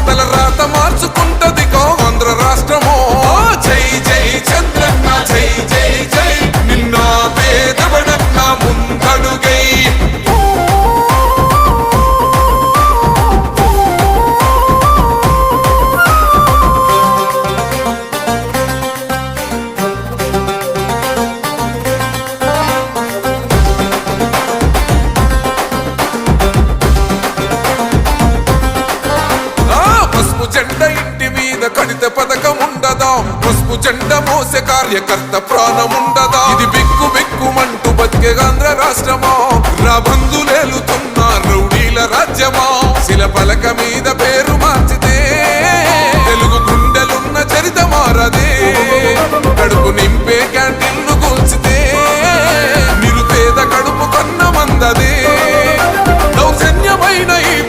తల రాత మార్చుకుంటదిగో ఆంధ్ర రాష్ట్రమో జై జై చంద్రన్న జై జై జై నిన్న పేదవడన్న ముందడుగై జెండ ఇంటి మీద కడిత పథకం ఉండదా పసుపు జెండ మోసే కార్యకర్త ప్రాణముండదా ఇది బిక్కు బిక్కుమంటూ బతికే ఆంధ్ర రాష్ట్రమా రాబందులేలుతున్న రౌడీల రాజ్యమా శిల పలక మీద